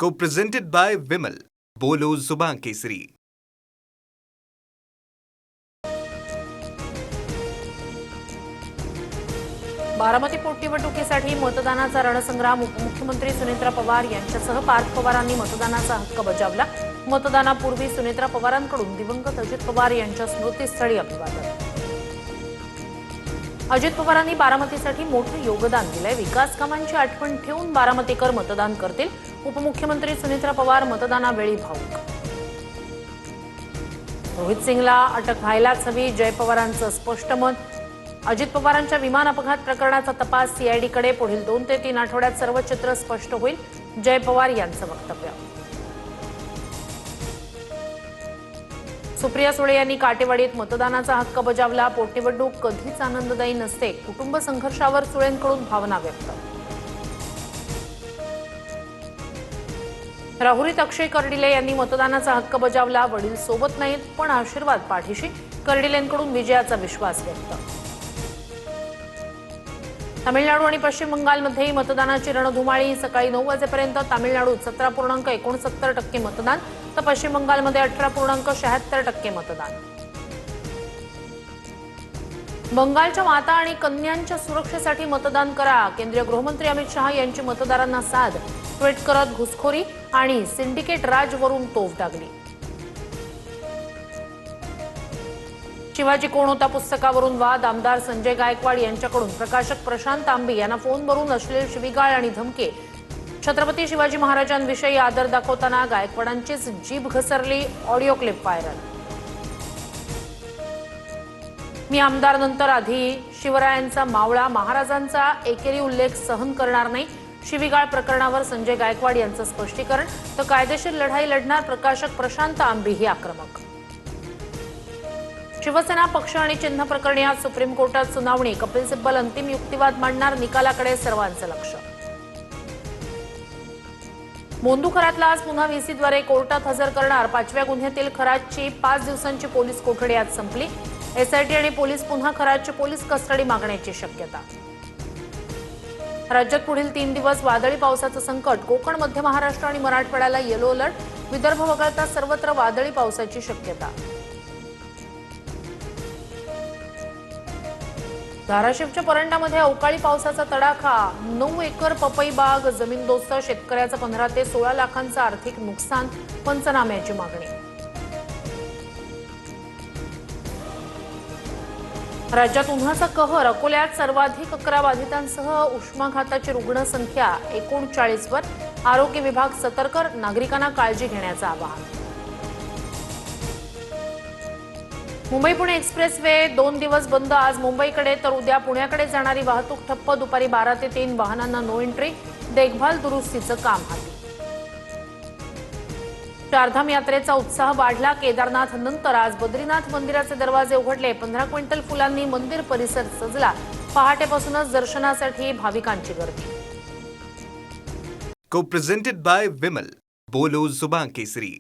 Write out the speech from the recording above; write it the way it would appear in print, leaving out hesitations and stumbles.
Co-presented by Vimal. बोलो जुबान केसरी। बारामती पोटनिवडणुकीसाठी मतदानाचा रणसंग्राम। उपमुख्यमंत्री सुनेत्रा पवार यांच्यासह पार्थ पवारांनी मतदानाचा हक्क बजावला। मतदानापूर्वी सुनेत्रा पवारांकडून दिवंगत अजित पवार यांच्या स्मृतीस्थळी अभिवादन। अजित पवारांनी बारामतीसाठी मोठे योगदान दिले। विकास कामांची आठवण ठेवून बारामतीकर मतदान करतील। उपमुख्यमंत्री सुनेत्रा पवार मतदानावेळी भावुक। रोहित सिंगला अटक व्हायलाच हवी, जय पवारांचं स्पष्ट मत। अजित पवारांच्या विमान अपघात प्रकरणाचा तपास सीआयडीकडे। पुढील 2 ते 3 आठवड्यात सर्व चित्र स्पष्ट होईल, जय पवार यांचं वक्तव्य। सुप्रिया सुळे यांनी काटेवाडीत मतदानाचा हक्क बजावला। पोटनिवडणूक कधीच आनंददायी नसते, कुटुंब संघर्षावर सुळेंकडून भावना व्यक्त। राहुरीत अक्षय कर्डिले यांनी मतदानाचा हक्क बजावला। वडील सोबत नाहीत पण आशीर्वाद पाठीशी, कर्डिलेंकडून विजयाचा विश्वास व्यक्त। तामिळनाडू आणि पश्चिम बंगालमध्येही मतदानाची रणधुमाळी। सकाळी 9 वाजेपर्यंत तामिळनाडूत 17.69% मतदान, तर पश्चिम बंगालमध्ये 18.76% मतदान। बंगालच्या माता आणि कन्यांच्या सुरक्षेसाठी मतदान करा। केंद्रीय गृहमंत्री अमित शहा यांची मतदारांना साद। ट्विट करत घुसखोरी आणि सिंडिकेट राजवरून तोफ डागली। शिवाजी कोण होता पुस्तकावरून वाद। आमदार संजय गायकवाड यांच्याकडून प्रकाशक प्रशांत तांबे यांना फोनवरून अश्लील शिवीगाळ आणि धमकी। छत्रपती शिवाजी महाराजांविषयी आदर दाखवताना गायकवाडांचीच जीभ घसरली। Audio clip viral. मी आमदार नंतर आधी शिवरायांचा मावळा, महाराजांचा एकेरी उल्लेख सहन करणार नाही। शिवीगाळ प्रकरणावर संजय गायकवाड यांचं स्पष्टीकरण। तर कायदेशीर लढाई लढणार प्रकाशक प्रशांत तांबे ही आक्रमक। शिवसेना पक्ष आणि चिन्ह प्रकरणी आज सुप्रीम कोर्टात सुनावणी। कपिल सिब्बल अंतिम युक्तिवाद मांडणार, निकालाकडे सर्वांचं लक्ष। मोंदू खरातला आज पुन्हा व्हीसीद्वारे कोर्टात हजर करणार। 5व्या गुन्ह्यातील खरातची 5 दिवसांची पोलीस कोठडी आज संपली। एसआयटी आणि पोलीस पुन्हा खरातची पोलीस कस्टडी मागण्याची शक्यता। राज्यात पुढील 3 दिवस वादळी पावसाचं संकट। कोकण, मध्य महाराष्ट्र आणि मराठवाड्याला येलो अलर्ट। विदर्भ वगळता सर्वत्र वादळी पावसाची शक्यता। धाराशिवच्या परंडामध्ये अवकाळी पावसाचा तडाखा। 9 एकर पपई बाग जमीनदोस्त। शेतकऱ्याचं 15 ते 16 लाखांचं आर्थिक नुकसान। पंचनाम्याची मागणी। राज्यात उन्हाचा कहर। अकोल्यात सर्वाधिक 11 बाधितांसह उष्माघाताची रुग्णसंख्या 39 वर। आरोग्य विभाग सतर्क, नागरिकांना काळजी घेण्याचं आवाहन। मुंबई पुणे एक्सप्रेस वे 2 दिवस बंद। आज मुंबईकडे तर उद्या पुण्याकडे जाणारी वाहतूक ठप्प। दुपारी 12 ते 3 वाहनांना नो एंट्री। देखभाल दुरुस्तीचं काम हाती। चारधाम यात्रेचा उत्साह वाढला। केदारनाथ नंतर आज बद्रीनाथ मंदिराचे दरवाजे उघडले। 15 क्विंटल फुलांनी मंदिर परिसर सजला। पहाटेपासूनच दर्शनासाठी भाविकांची गर्दी। Co-presented by Vimal. बोलो जुबान केसरी।